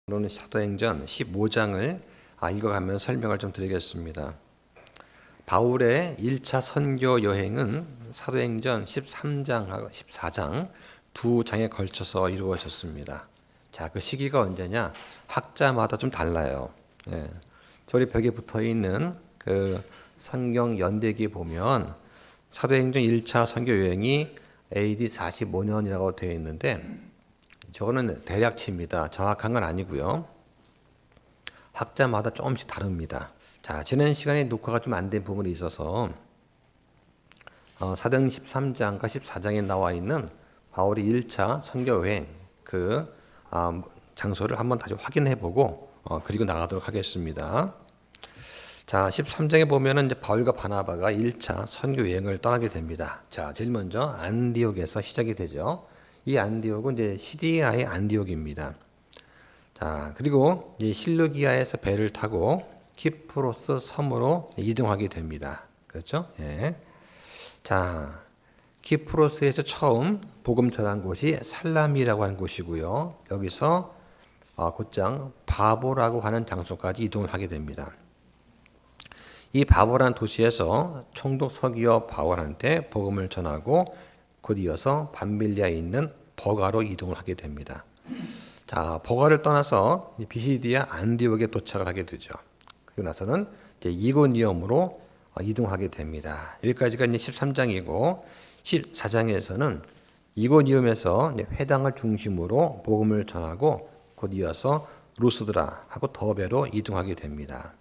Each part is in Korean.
오늘 사도행전 15장을 읽어가면서 설명을 좀 드리겠습니다. 바울의 1차 선교 여행은 사도행전 13장하고 14장 두 장에 걸쳐서 이루어졌습니다. 자, 그 시기가 언제냐? 학자마다 좀 달라요. 저리 벽에 붙어 있는 그 성경 연대기에 보면 사도행전 1차 선교 여행이 AD 45년이라고 되어 있는데 저거는 대략치입니다. 정확한 건 아니고요. 학자마다 조금씩 다릅니다. 자, 지난 시간에 녹화가 좀 안 된 부분이 있어서 사도행전 13장과 14장에 나와 있는 바울이 1차 선교여행 그 장소를 한번 다시 확인해 보고 그리고 나가도록 하겠습니다. 자, 13장에 보면은 이제 바울과 바나바가 1차 선교여행을 떠나게 됩니다. 자, 제일 먼저 안디옥에서 시작이 되죠. 이 안디옥은 이제 시리아의 안디옥입니다. 자, 그리고 이제 실루기아에서 배를 타고 키프로스 섬으로 이동하게 됩니다. 그렇죠? 예. 자, 키프로스에서 처음 복음 전한 곳이 살라미라고 하는 곳이고요. 여기서 곧장 바보라고 하는 장소까지 이동을 하게 됩니다. 이 바보라는 도시에서 총독 서기어 바울한테 복음을 전하고 곧 이어서 밤빌리아에 있는 버가로 이동을 하게 됩니다. 자, 버가를 떠나서 비시디아 안디옥에 도착을 하게 되죠. 그리고 나서는 이제 이고니움으로 이동하게 됩니다. 여기까지가 이제 13장이고 14장에서는 이고니움에서 회당을 중심으로 복음을 전하고 곧 이어서 루스드라하고 더베로 이동하게 됩니다.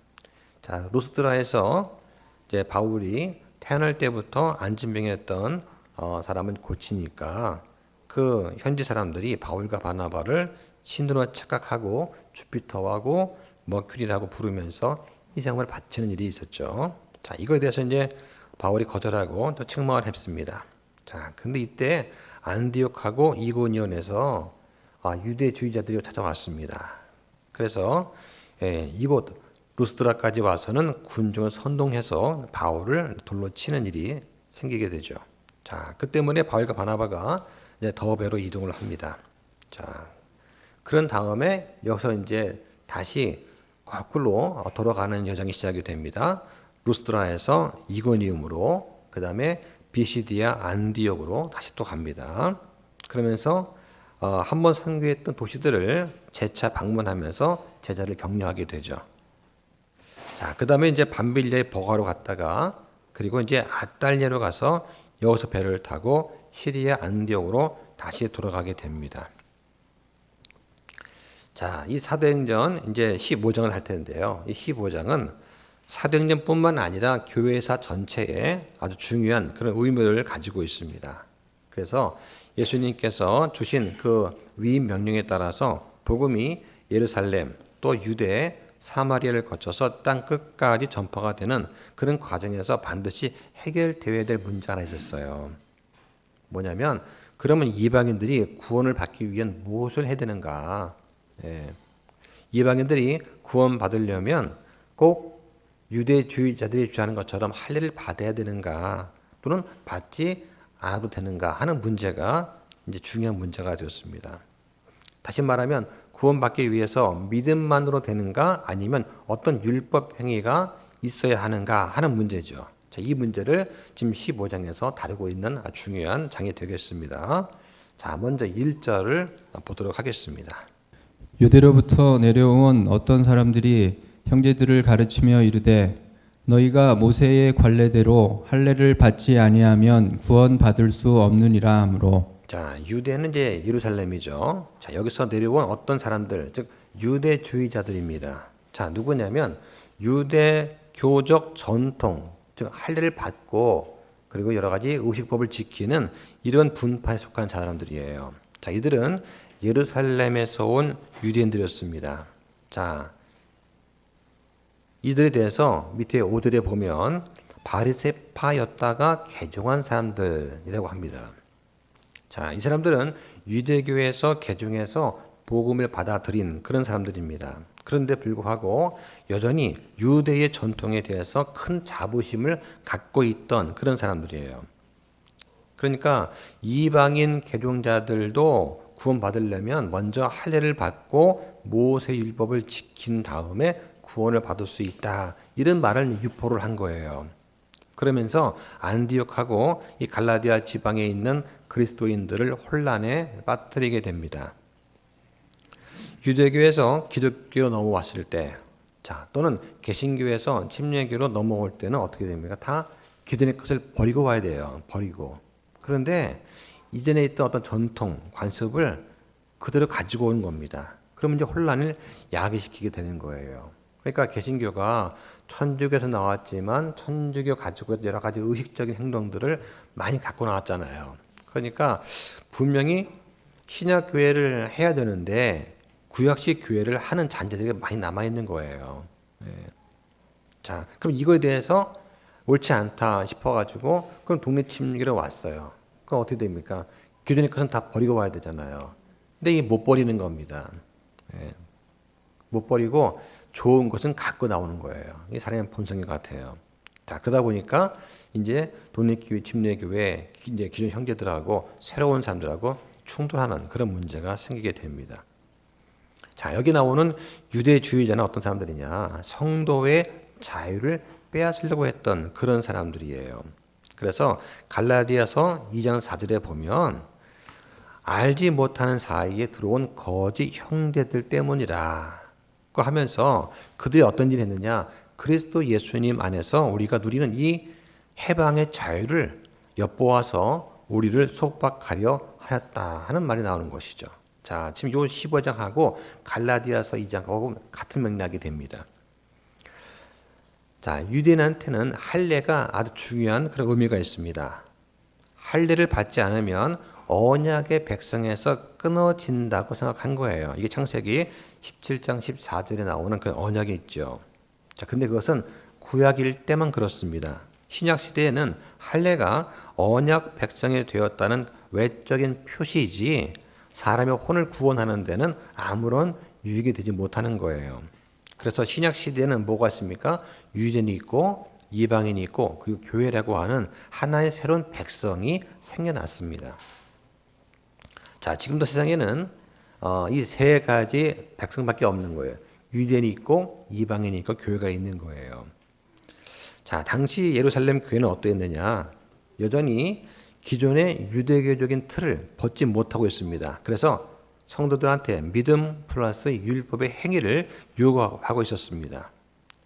자, 루스드라에서 이제 바울이 태어날 때부터 안진병이었던 사람은 고치니까 그 현지 사람들이 바울과 바나바를 신으로 착각하고 주피터하고 머큐리라고 부르면서 희생을 바치는 일이 있었죠. 자, 이거에 대해서 이제 바울이 거절하고 또 책망을 했습니다. 자, 근데 이때 안디옥하고 이고니온에서 유대주의자들이 찾아왔습니다. 그래서 이곳 루스드라까지 와서는 군중을 선동해서 바울을 돌로 치는 일이 생기게 되죠. 자, 그 때문에 바울과 바나바가 이제 더베로 이동을 합니다. 자, 그런 다음에 여기서 이제 다시 거꾸로 돌아가는 여정이 시작이 됩니다. 루스드라에서 이고니움으로, 그 다음에 비시디아 안디옥으로 다시 또 갑니다. 그러면서 한번 선교했던 도시들을 재차 방문하면서 제자를 격려하게 되죠. 자, 그 다음에 이제 밤빌리아의 버가로 갔다가 그리고 이제 아달리아로 가서 여기서 배를 타고 시리아 안디옥으로 다시 돌아가게 됩니다. 자, 이 사도행전 이제 15장을 할 텐데요. 이 15장은 사도행전뿐만 아니라 교회사 전체에 아주 중요한 그런 의미를 가지고 있습니다. 그래서 예수님께서 주신 그 위임 명령에 따라서 복음이 예루살렘 또 유대 사마리아를 거쳐서 땅 끝까지 전파가 되는 그런 과정에서 반드시 해결되어야 될 문제가 하나 있었어요. 뭐냐면 그러면 이방인들이 구원을 받기 위한 무엇을 해야 되는가? 이방인들이 구원 받으려면 꼭 유대주의자들이 주장하는 것처럼 할례를 받아야 되는가? 또는 받지 않아도 되는가 하는 문제가 이제 중요한 문제가 되었습니다. 다시 말하면 구원받기 위해서 믿음만으로 되는가 아니면 어떤 율법 행위가 있어야 하는가 하는 문제죠. 자, 이 문제를 지금 15장에서 다루고 있는 중요한 장이 되겠습니다. 자, 먼저 1절을 보도록 하겠습니다. 유대로부터 내려온 어떤 사람들이 형제들을 가르치며 이르되 너희가 모세의 관례대로 할례를 받지 아니하면 구원받을 수 없느니라 하므로. 자, 유대는 이제 예루살렘이죠. 자, 여기서 내려온 어떤 사람들, 즉 유대주의자들입니다. 자, 누구냐면 유대교적 전통, 즉 할례를 받고 그리고 여러 가지 의식법을 지키는 이런 분파에 속한 사람들이에요. 자, 이들은 예루살렘에서 온 유대인들이었습니다. 자, 이들에 대해서 밑에 5절에 보면 바리새파였다가 개종한 사람들이라고 합니다. 자, 이 사람들은 유대교에서 개종해서 복음을 받아들인 그런 사람들입니다. 그런데 불구하고 여전히 유대의 전통에 대해서 큰 자부심을 갖고 있던 그런 사람들이에요. 그러니까 이방인 개종자들도 구원받으려면 먼저 할례를 받고 모세 율법을 지킨 다음에 구원을 받을 수 있다. 이런 말을 유포를 한 거예요. 그러면서 안디옥하고 이 갈라디아 지방에 있는 그리스도인들을 혼란에 빠뜨리게 됩니다. 유대교에서 기독교로 넘어왔을 때, 또는 개신교에서 침례교로 넘어올 때는 어떻게 됩니까? 다 기존의 것을 버리고 와야 돼요. 버리고. 그런데 이전에 있던 어떤 전통, 관습을 그대로 가지고 오는 겁니다. 그러면 이제 혼란을 야기시키게 되는 거예요. 그러니까 개신교가 천주교에서 나왔지만 천주교 가지고 여러 가지 의식적인 행동들을 많이 갖고 나왔잖아요. 그러니까 분명히 신약 교회를 해야 되는데 구약식 교회를 하는 잔재들이 많이 남아 있는 거예요. 자, 그럼 이거에 대해서 옳지 않다 싶어가지고 그럼 동네 침례로 왔어요. 그럼 어떻게 됩니까? 기존의 것은 다 버리고 와야 되잖아요. 근데 이게 못 버리는 겁니다. 못 버리고 좋은 것은 갖고 나오는 거예요. 이게 사람의 본성인 것 같아요. 자, 그러다 보니까 이제 독립교회, 침례교회, 이제 기존 형제들하고 새로운 사람들하고 충돌하는 그런 문제가 생기게 됩니다. 자, 여기 나오는 유대주의자는 어떤 사람들이냐? 성도의 자유를 빼앗으려고 했던 그런 사람들이에요. 그래서 갈라디아서 2장 4절에 보면 알지 못하는 사이에 들어온 거짓 형제들 때문이라 고 하면서 그들이 어떤 일을 했느냐? 그리스도 예수님 안에서 우리가 누리는 이 해방의 자유를 엿보아서 우리를 속박하려 하였다 하는 말이 나오는 것이죠. 자, 지금 요 15장하고 갈라디아서 2장하고 같은 맥락이 됩니다. 자, 유대인한테는 할례가 아주 중요한 그런 의미가 있습니다. 할례를 받지 않으면 언약의 백성에서 끊어진다고 생각한 거예요. 이게 창세기 17장 14절에 나오는 그 언약이 있죠. 자, 근데 그것은 구약일 때만 그렇습니다. 신약 시대에는 할례가 언약 백성이 되었다는 외적인 표시이지 사람의 혼을 구원하는 데는 아무런 유익이 되지 못하는 거예요. 그래서 신약 시대에는 뭐가 있습니까? 유대인이 있고 이방인이 있고 그리고 교회라고 하는 하나의 새로운 백성이 생겨났습니다. 자, 지금도 세상에는 이 세 가지 백성밖에 없는 거예요. 유대인이 있고 이방인이 있고 교회가 있는 거예요. 자, 당시 예루살렘 교회는 어떠했느냐? 여전히 기존의 유대교적인 틀을 벗지 못하고 있습니다. 그래서 성도들한테 믿음 플러스 율법의 행위를 요구하고 있었습니다.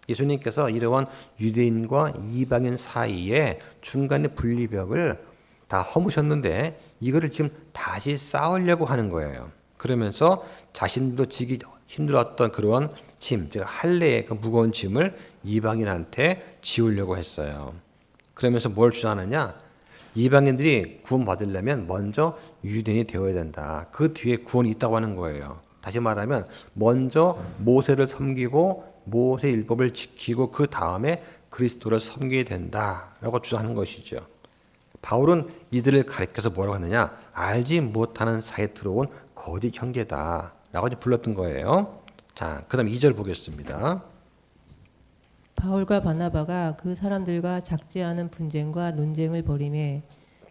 예수님께서 이러한 유대인과 이방인 사이에 중간의 분리벽을 다 허무셨는데 이거를 지금 다시 쌓으려고 하는 거예요. 그러면서 자신도 지기 힘들었던 그런 짐, 즉 할례의 그 무거운 짐을 이방인한테 지우려고 했어요. 그러면서 뭘 주장하느냐? 이방인들이 구원받으려면 먼저 유대인이 되어야 된다. 그 뒤에 구원이 있다고 하는 거예요. 다시 말하면 먼저 모세를 섬기고 모세 율법을 지키고 그 다음에 그리스도를 섬겨야 된다라고 주장하는 것이죠. 바울은 이들을 가리켜서 뭐라고 하느냐? 알지 못하는 사이에 들어온 거짓 형제다라고 불렀던 거예요. 자, 그다음 2절 보겠습니다. 바울과 바나바가 그 사람들과 작지 않은 분쟁과 논쟁을 벌이매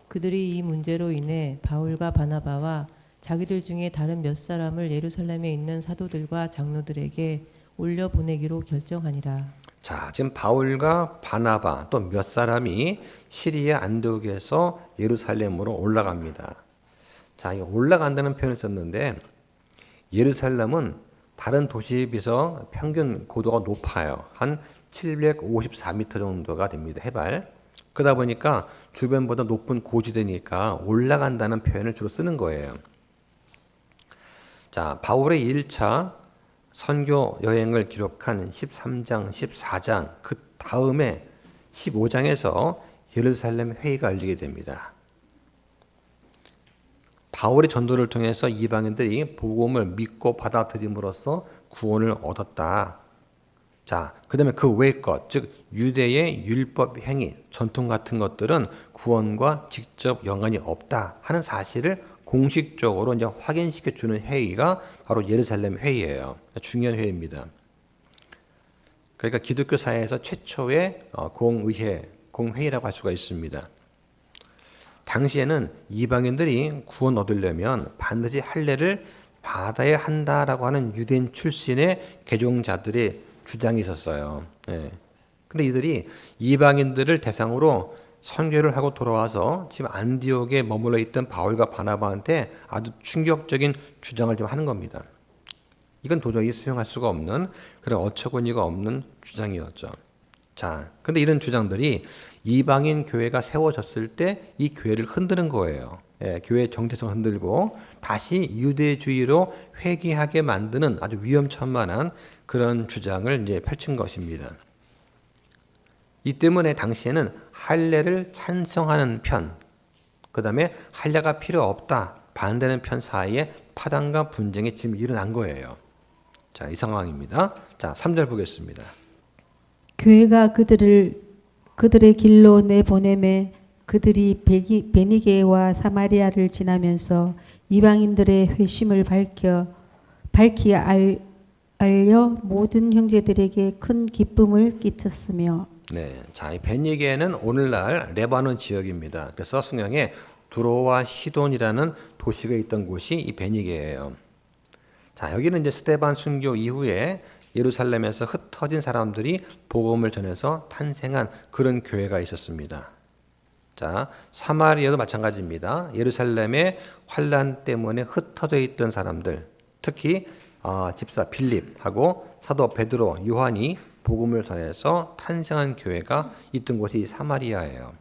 그들이 이 문제로 인해 바울과 바나바와 자기들 중에 다른 몇 사람을 예루살렘에 있는 사도들과 장로들에게 올려 보내기로 결정하니라. 자, 지금 바울과 바나바 또 몇 사람이 시리아 안디옥에서 예루살렘으로 올라갑니다. 자, 이 올라간다는 표현을 썼는데 예루살렘은 다른 도시에 비해서 평균 고도가 높아요. 한 754m 정도가 됩니다. 해발. 그러다 보니까 주변보다 높은 고지대니까 올라간다는 표현을 주로 쓰는 거예요. 자, 바울의 1차 선교 여행을 기록한 13장, 14장 그 다음에 15장에서 예루살렘 회의가 열리게 됩니다. 바울의 전도를 통해서 이방인들이 복음을 믿고 받아들임으로써 구원을 얻었다. 자, 그다음에 그 외의 것, 즉 유대의 율법 행위, 전통 같은 것들은 구원과 직접 연관이 없다 하는 사실을 공식적으로 이제 확인시켜 주는 회의가 바로 예루살렘 회의예요. 중요한 회의입니다. 그러니까 기독교 사회에서 최초의 공의회, 공회의라고 할 수가 있습니다. 당시에는 이방인들이 구원 얻으려면 반드시 할례를 받아야 한다라고 하는 유대인 출신의 개종자들의 주장이 있었어요. 예. 근데 이들이 이방인들을 대상으로 선교를 하고 돌아와서 지금 안디옥에 머물러 있던 바울과 바나바한테 아주 충격적인 주장을 좀 하는 겁니다. 이건 도저히 수용할 수가 없는 그런 어처구니가 없는 주장이었죠. 자, 근데 이런 주장들이 이방인 교회가 세워졌을 때 이 교회를 흔드는 거예요. 예, 교회의 정체성을 흔들고 다시 유대주의로 회귀하게 만드는 아주 위험천만한 그런 주장을 이제 펼친 것입니다. 이 때문에 당시에는 할례를 찬성하는 편, 그 다음에 할례가 필요 없다 반대하는 편 사이에 파당과 분쟁이 지금 일어난 거예요. 자, 이 상황입니다. 자, 3절 보겠습니다. 교회가 그들의 길로 내보내매 그들이 베니게와 사마리아를 지나면서 이방인들의 회심을 밝히 알려 모든 형제들에게 큰 기쁨을 끼쳤으며. 네, 자, 이 베니게는 오늘날 레바논 지역입니다. 그래서 성경에 두로와 시돈이라는 도시가 있던 곳이 이 베니게예요. 자, 여기는 이제 스데반 순교 이후에 예루살렘에서 흩어진 사람들이 복음을 전해서 탄생한 그런 교회가 있었습니다. 자, 사마리아도 마찬가지입니다. 예루살렘의 환란 때문에 흩어져 있던 사람들, 특히 집사 빌립하고 사도 베드로, 요한이 복음을 전해서 탄생한 교회가 있던 곳이 사마리아예요.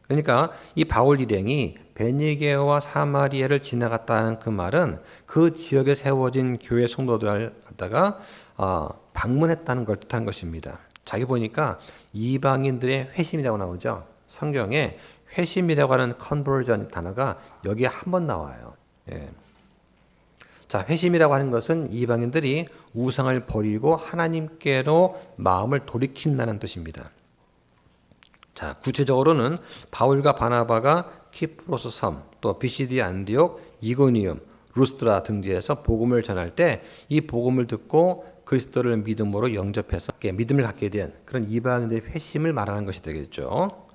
그러니까 이 바울 일행이 베니게와 사마리아를 지나갔다는 그 말은 그 지역에 세워진 교회 성도들을 갖다가 방문했다는 걸 뜻한 것입니다. 자기 보니까 이방인들의 회심이라고 나오죠. 성경에 회심이라고 하는 conversion 단어가 여기에 한 번 나와요. 예. 자, 회심이라고 하는 것은 이방인들이 우상을 버리고 하나님께로 마음을 돌이킨다는 뜻입니다. 자, 구체적으로는 바울과 바나바가 키프로스 섬, 또 비시디 안디옥, 이고니움, 루스드라 등지에서 복음을 전할 때 이 복음을 듣고 그리스도를 믿음으로 영접해서 믿음을 갖게 된 그런 이방인들의 회심을 말하는 것이 되겠죠.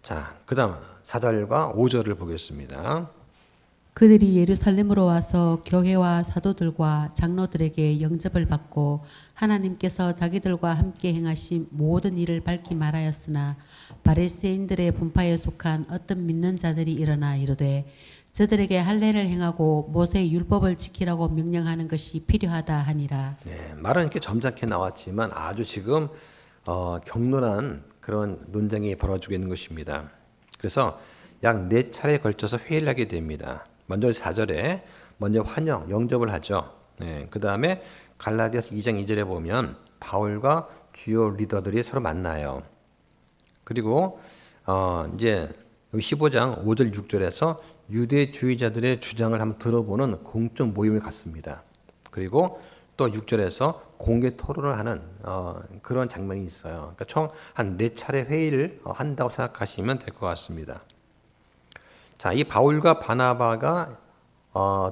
자, 그 다음 4절과 5절을 보겠습니다. 그들이 예루살렘으로 와서 교회와 사도들과 장로들에게 영접을 받고 하나님께서 자기들과 함께 행하신 모든 일을 밝히 말하였으나 바리새인들의 분파에 속한 어떤 믿는 자들이 일어나 이르되 저들에게 할례를 행하고 모세의 율법을 지키라고 명령하는 것이 필요하다 하니라. 네, 말은 이렇게 점잖게 나왔지만 아주 지금 격론한 그런 논쟁이 벌어지고 있는 것입니다. 그래서 약 4차례에 걸쳐서 회의를 하게 됩니다. 먼저 4절에 먼저 환영, 영접을 하죠. 네, 그 다음에 갈라디아서 2장 2절에 보면 바울과 주요 리더들이 서로 만나요. 그리고 이제 여기 15장 5절 6절에서 유대주의자들의 주장을 한번 들어보는 공적 모임을 갖습니다. 그리고 또 6절에서 공개 토론을 하는 그런 장면이 있어요. 그러니까 총 한 4차례 회의를 한다고 생각하시면 될 것 같습니다. 자, 이 바울과 바나바가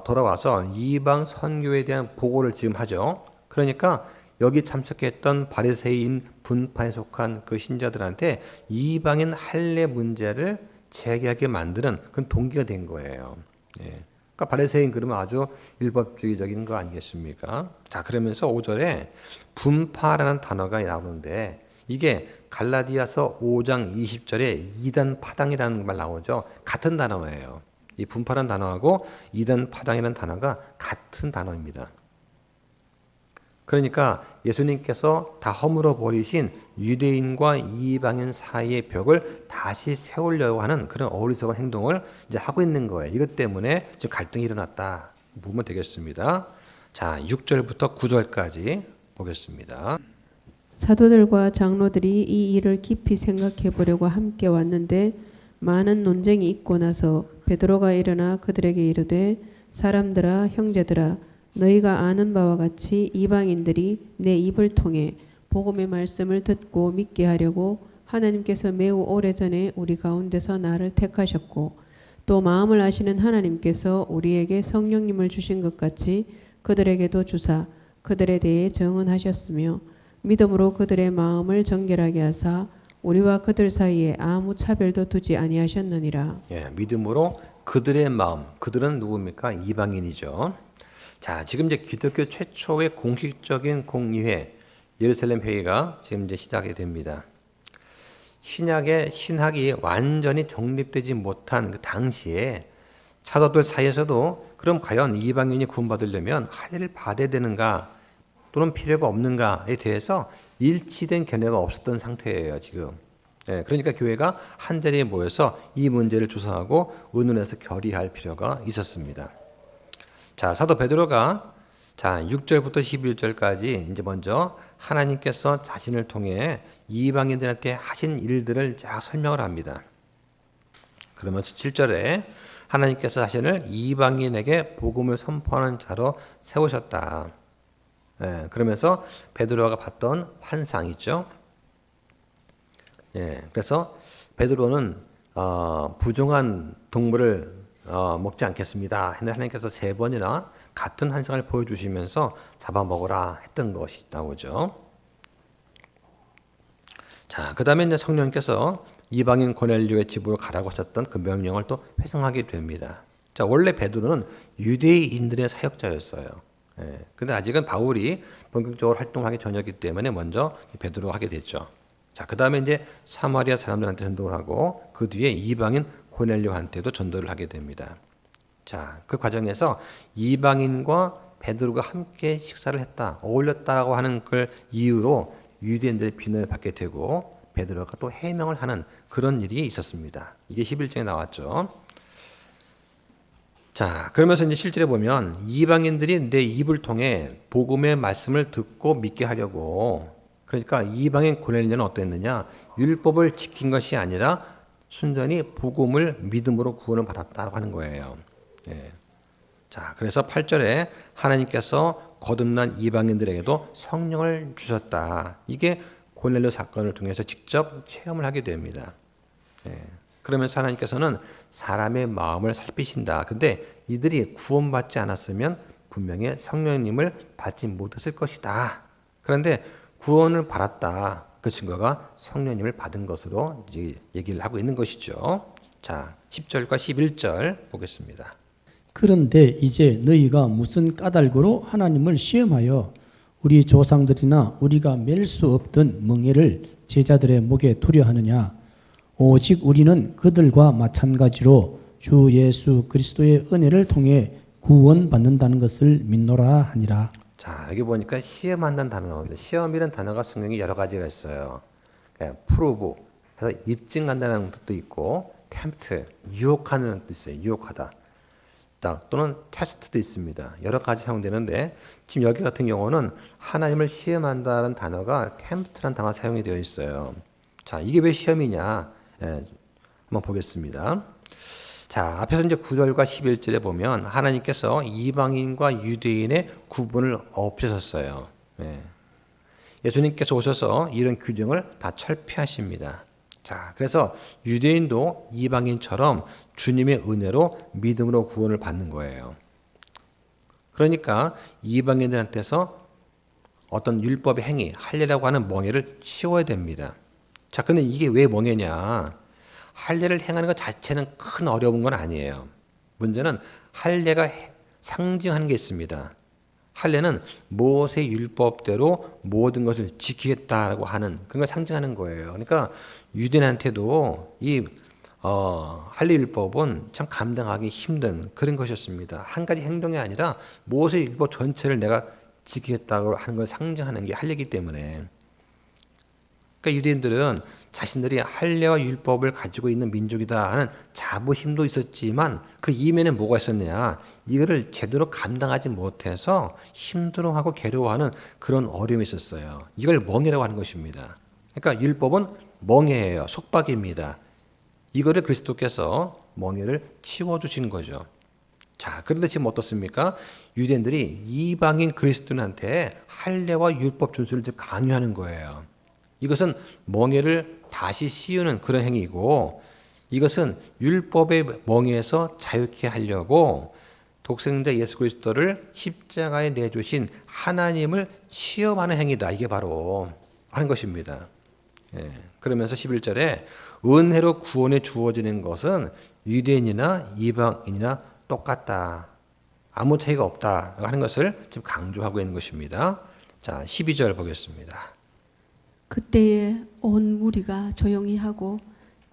돌아와서 이방 선교에 대한 보고를 지금 하죠. 그러니까 여기 참석했던 바리새인 분파에 속한 그 신자들한테 이방인 할례 문제를 제기하게 만드는 그런 동기가 된 거예요. 예. 그러니까 바리새인 그러면 아주 율법주의적인 거 아니겠습니까? 자, 그러면서 5절에 분파라는 단어가 나오는데 이게 갈라디아서 5장 20절에 이단 파당이라는 말 나오죠. 같은 단어예요. 이 분파라는 단어하고 이단 파당이라는 단어가 같은 단어입니다. 그러니까 예수님께서 다 허물어 버리신 유대인과 이방인 사이의 벽을 다시 세우려고 하는 그런 어리석은 행동을 이제 하고 있는 거예요. 이것 때문에 지금 갈등이 일어났다 보면 되겠습니다. 자, 6절부터 9절까지 보겠습니다. 사도들과 장로들이 이 일을 깊이 생각해 보려고 함께 왔는데 많은 논쟁이 있고 나서 베드로가 일어나 그들에게 이르되 사람들아 형제들아 너희가 아는 바와 같이 이방인들이 내 입을 통해 복음의 말씀을 듣고 믿게 하려고 하나님께서 매우 오래전에 우리 가운데서 나를 택하셨고 또 마음을 아시는 하나님께서 우리에게 성령님을 주신 것 같이 그들에게도 주사 그들에 대해 정언하셨으며 믿음으로 그들의 마음을 정결하게 하사 우리와 그들 사이에 아무 차별도 두지 아니하셨느니라. 예, 믿음으로 그들의 마음, 그들은 누굽니까? 이방인이죠. 자, 지금 이제 기독교 최초의 공식적인 공의회 예루살렘 회의가 지금 이제 시작이 됩니다. 신학이 완전히 정립되지 못한 그 당시에 사도들 사이에서도 그럼 과연 이방인이 구원받으려면 할례를 받아야 되는가 또는 필요가 없는가에 대해서 일치된 견해가 없었던 상태예요, 지금. 예, 그러니까 교회가 한자리에 모여서 이 문제를 조사하고 의논해서 결의할 필요가 있었습니다. 자, 사도 베드로가 6절부터 11절까지 이제 먼저 하나님께서 자신을 통해 이방인들한테 하신 일들을 쫙 설명을 합니다. 그러면서 7절에 하나님께서 자신을 이방인에게 복음을 선포하는 자로 세우셨다. 예, 그러면서 베드로가 봤던 환상 있죠. 예, 그래서 베드로는 부정한 동물을 먹지 않겠습니다. 했는데 하나님께서 3번이나 같은 환상을 보여주시면서 잡아먹으라 했던 것이 나오죠. 자, 그 다음에 이제 성령님께서 이방인 고넬료의 집으로 가라고 하셨던 그 명령을 또 회상하게 됩니다. 자, 원래 베드로는 유대인들의 사역자였어요. 예, 근데 아직은 바울이 본격적으로 활동하기 전이었기 때문에 먼저 베드로가 하게 됐죠. 자, 그 다음에 이제 사마리아 사람들한테 전도를 하고 그 뒤에 이방인 고넬료한테도 전도를 하게 됩니다. 자, 그 과정에서 이방인과 베드로가 함께 식사를 했다, 어울렸다고 하는 그 이유로 유대인들의 비난을 받게 되고 베드로가 또 해명을 하는 그런 일이 있었습니다. 이게 11장에 나왔죠. 자, 그러면서 이제 실제로 보면 이방인들이 내 입을 통해 복음의 말씀을 듣고 믿게 하려고, 그러니까 이방인 고넬료는 어땠느냐? 율법을 지킨 것이 아니라 순전히 복음을 믿음으로 구원을 받았다고 하는 거예요. 예. 자, 그래서 8절에 하나님께서 거듭난 이방인들에게도 성령을 주셨다. 이게 고넬료 사건을 통해서 직접 체험을 하게 됩니다. 예. 그러면서 하나님께서는 사람의 마음을 살피신다. 근데 이들이 구원받지 않았으면 분명히 성령님을 받지 못했을 것이다. 그런데 구원을 받았다. 그 증거가 성령님을 받은 것으로 이제 얘기를 하고 있는 것이죠. 자, 10절과 11절 보겠습니다. 그런데 이제 너희가 무슨 까닭으로 하나님을 시험하여 우리 조상들이나 우리가 맬 수 없던 멍에를 제자들의 목에 두려 하느냐? 오직 우리는 그들과 마찬가지로 주 예수 그리스도의 은혜를 통해 구원받는다는 것을 믿노라 하니라. 자, 여기 보니까 시험한다는 단어가 나오는데 시험이라는 단어가 성경에 여러 가지가 있어요. 그러니까 프로브, 그래서 입증한다는 뜻도 있고 템프트, 유혹하는 뜻도 있어요. 유혹하다. 또는 테스트도 있습니다. 여러 가지 사용되는데 지금 여기 같은 경우는 하나님을 시험한다는 단어가 템프트라는 단어가 사용이 되어 있어요. 자, 이게 왜 시험이냐? 예, 한번 보겠습니다. 자, 앞에서 이제 9절과 11절에 보면 하나님께서 이방인과 유대인의 구분을 없애셨어요. 예. 예수님께서 오셔서 이런 규정을 다 철폐하십니다. 자, 그래서 유대인도 이방인처럼 주님의 은혜로 믿음으로 구원을 받는 거예요. 그러니까 이방인들한테서 어떤 율법의 행위, 할례라고 하는 멍에를 치워야 됩니다. 자, 근데 이게 왜 멍에냐? 할례를 행하는 것 자체는 큰 어려운 건 아니에요. 문제는 할례가 상징하는 게 있습니다. 할례는 모세 율법대로 모든 것을 지키겠다라고 하는 그런 걸 상징하는 거예요. 그러니까 유대인한테도 이 할례 율법은 참 감당하기 힘든 그런 것이었습니다. 한 가지 행동이 아니라 모세 율법 전체를 내가 지키겠다고 하는 걸 상징하는 게 할례이기 때문에. 그러니까 유대인들은 자신들이 할례와 율법을 가지고 있는 민족이다 하는 자부심도 있었지만 그 이면에 뭐가 있었냐? 이거를 제대로 감당하지 못해서 힘들어하고 괴로워하는 그런 어려움이 있었어요. 이걸 멍에라고 하는 것입니다. 그러니까 율법은 멍에예요. 속박입니다. 이거를 그리스도께서 멍에를 치워주신 거죠. 자, 그런데 지금 어떻습니까? 유대인들이 이방인 그리스도인한테 할례와 율법 준수를 강요하는 거예요. 이것은 멍에를 다시 씌우는 그런 행위고 이것은 율법의 멍에에서 자유케 하려고 독생자 예수 그리스도를 십자가에 내주신 하나님을 시험하는 행위다. 이게 바로 하는 것입니다. 그러면서 11절에 은혜로 구원에 주어지는 것은 유대인이나 이방인이나 똑같다. 아무 차이가 없다 하는 것을 좀 강조하고 있는 것입니다. 자, 12절 보겠습니다. 그때에 온 무리가 조용히 하고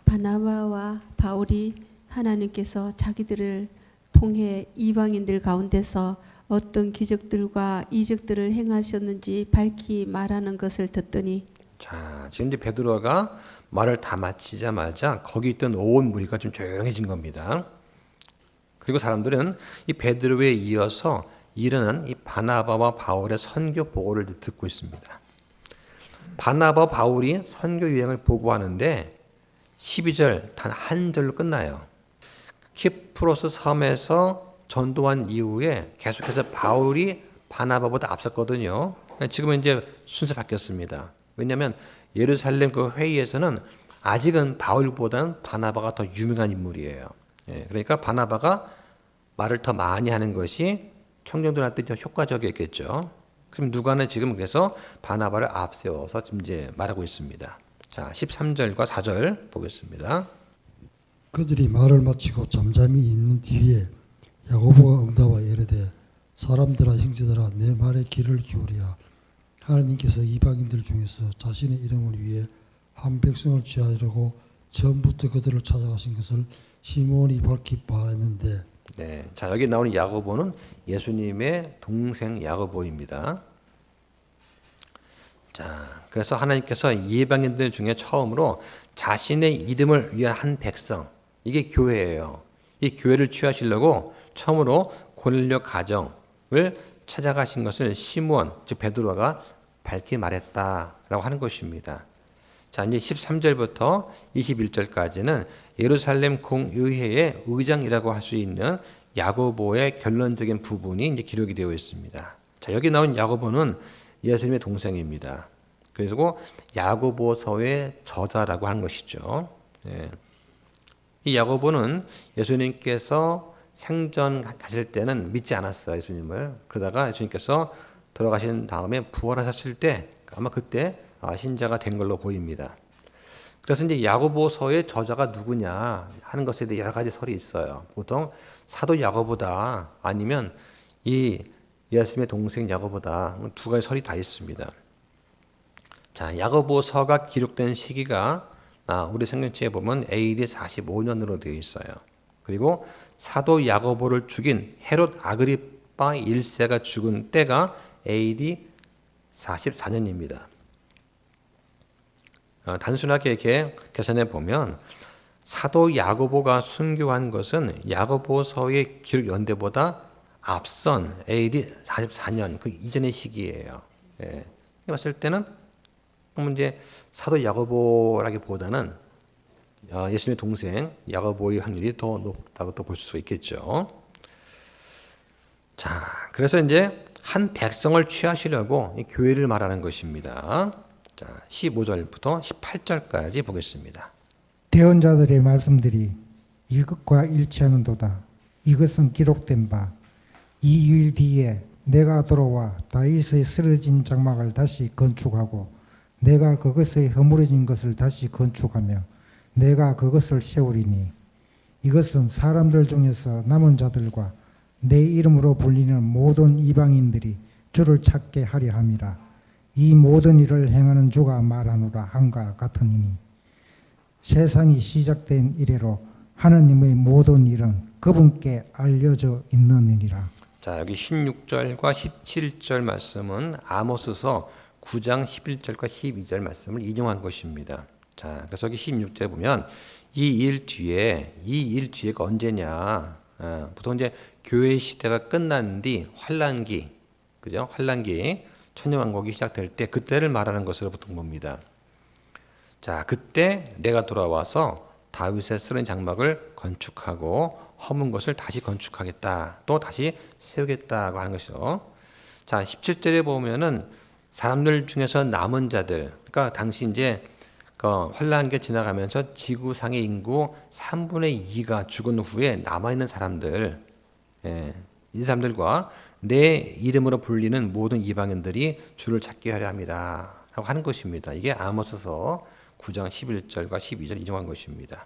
바나바와 바울이 하나님께서 자기들을 통해 이방인들 가운데서 어떤 기적들과 이적들을 행하셨는지 밝히 말하는 것을 듣더니 자, 지금 이제 베드로가 말을 다 마치자마자 거기 있던 온 무리가 좀 조용해진 겁니다. 그리고 사람들은 이 베드로에 이어서 일어난 이 바나바와 바울의 선교 보고를 듣고 있습니다. 바나바 바울이 선교 유행을 보고하는데 12절 단 한 절로 끝나요. 키프로스 섬에서 전도한 이후에 계속해서 바울이 바나바보다 앞섰거든요. 지금은 이제 순서 바뀌었습니다. 왜냐하면 예루살렘 그 회의에서는 아직은 바울보다는 바나바가 더 유명한 인물이에요. 그러니까 바나바가 말을 더 많이 하는 것이 청중들한테 더 효과적이었겠죠. 그럼 누가는 지금 그래서 바나바를 앞세워서 지금 이제 말하고 있습니다. 자, 13절과 4절 보겠습니다. 그들이 말을 마치고 잠잠히 있는 뒤에 야고보가 응답하여 이르되 사람들아 형제들아 내 말에 귀를 기울이라. 하나님께서 이방인들 중에서 자신의 이름을 위해 한 백성을 취하려고 처음부터 그들을 찾아가신 것을 시몬이 밝히 말했는데. 네, 자 여기 나오는 야고보는 예수님의 동생 야고보입니다. 자, 그래서 하나님께서 이방인들 중에 처음으로 자신의 이름을 위한 한 백성, 이게 교회예요. 이 교회를 취하시려고 처음으로 고넬료 가정을 찾아가신 것을 시므온, 즉 베드로가 밝히 말했다라고 하는 것입니다. 자, 이제 13절부터 21절까지는 예루살렘 공의회의 의장이라고 할 수 있는 야고보의 결론적인 부분이 이제 기록이 되어 있습니다. 자, 여기 나온 야고보는 예수님의 동생입니다. 그리고 야고보서의 저자라고 하는 것이죠. 이 야고보는 예수님께서 생전 가실 때는 믿지 않았어요, 예수님을. 그러다가 예수님께서 돌아가신 다음에 부활하셨을 때 아마 그때 신자가 된 걸로 보입니다. 그래서 이제 야고보서의 저자가 누구냐 하는 것에 대해 여러 가지 설이 있어요. 보통 사도 야고보다 아니면 이 예수님의 동생 야고보다 두 가지 설이 다 있습니다. 자, 야고보서가 기록된 시기가 우리 성경책에 보면 AD 45년으로 되어 있어요. 그리고 사도 야고보를 죽인 헤롯 아그리파 1세가 죽은 때가 AD 44년입니다. 단순하게 이렇게 계산해 보면 사도 야고보가 순교한 것은 야고보서의 기록 연대보다 앞선 AD 44년 그 이전의 시기예요. 봤을 때는 이제 사도 야고보라기보다는 예수님의 동생 야고보의 확률이 더 높다고 또 볼 수 있겠죠. 자, 그래서 이제 한 백성을 취하시려고 이 교회를 말하는 것입니다. 자, 15절부터 18절까지 보겠습니다. 대언자들의 말씀들이 이것과 일치하는도다. 이것은 기록된 바 이 유일 뒤에 내가 돌아와 다윗의 쓰러진 장막을 다시 건축하고 내가 그것의 허물어진 것을 다시 건축하며 내가 그것을 세우리니 이것은 사람들 중에서 남은 자들과 내 이름으로 불리는 모든 이방인들이 주를 찾게 하려 함이라. 이 모든 일을 행하는 주가 말하노라 함과 같으니 세상이 시작된 이래로 하나님의 모든 일은 그분께 알려져 있는 일이라. 자, 여기 16절과 17절 말씀은 아모스서 9장 11절과 12절 말씀을 인용한 것입니다. 자, 그래서 여기 16절에 보면 이 일 뒤에가 언제냐? 보통 이제 교회 시대가 끝난 뒤 환란기, 그죠? 환란기, 천년왕국이 시작될 때 그때를 말하는 것으로 보통 봅니다. 자, 그때 내가 돌아와서 다윗의 쓰러진 장막을 건축하고 허문 것을 다시 건축하겠다. 또 다시 세우겠다고 하는 것이죠. 자, 17절에 보면은 사람들 중에서 남은 자들, 그러니까 당시 이제 환란기 지나가면서 지구상의 인구 3분의 2가 죽은 후에 남아있는 사람들, 이 사람들과 내 이름으로 불리는 모든 이방인들이 주를 찾게 하려 합니다. 라고 하는 것입니다. 이게 아모스서 9장 11절과 12절 인용한 것입니다.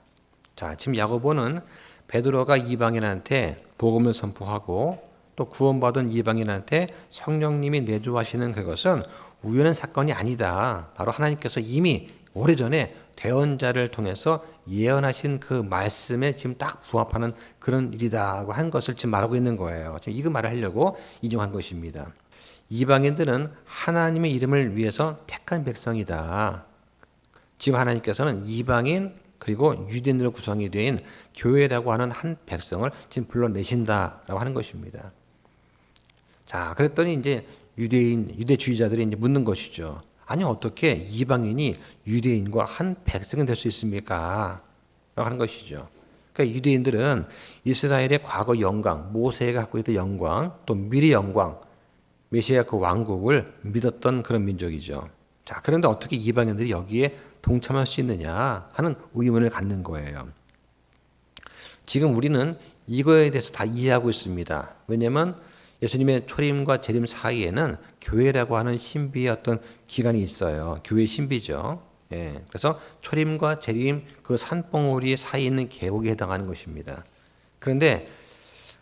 자, 지금 야고보는 베드로가 이방인한테 복음을 선포하고 또 구원받은 이방인한테 성령님이 내주하시는 그것은 우연한 사건이 아니다. 바로 하나님께서 이미 오래전에 대언자를 통해서 예언하신 그 말씀에 지금 딱 부합하는 그런 일이다고 한 것을 지금 말하고 있는 거예요. 지금 이거 말을 하려고 인용한 것입니다. 이방인들은 하나님의 이름을 위해서 택한 백성이다. 지금 하나님께서는 이방인 그리고 유대인으로 구성이 된 교회라고 하는 한 백성을 지금 불러내신다라고 하는 것입니다. 자, 그랬더니 이제 유대주의자들이 이제 묻는 것이죠. 아니, 어떻게 이방인이 유대인과 한 백성이 될 수 있습니까? 라고 하는 것이죠. 그러니까 유대인들은 이스라엘의 과거 영광, 모세가 갖고 있던 영광, 또 미래 영광, 메시아 그 왕국을 믿었던 그런 민족이죠. 자, 그런데 어떻게 이방인들이 여기에 동참할 수 있느냐 하는 의문을 갖는 거예요. 지금 우리는 이거에 대해서 다 이해하고 있습니다. 왜냐하면 예수님의 초림과 재림 사이에는 교회라고 하는 신비의 어떤 기간이 있어요. 교회 신비죠. 예, 그래서 초림과 재림 그 산봉우리 사이에 있는 계곡에 해당하는 것입니다. 그런데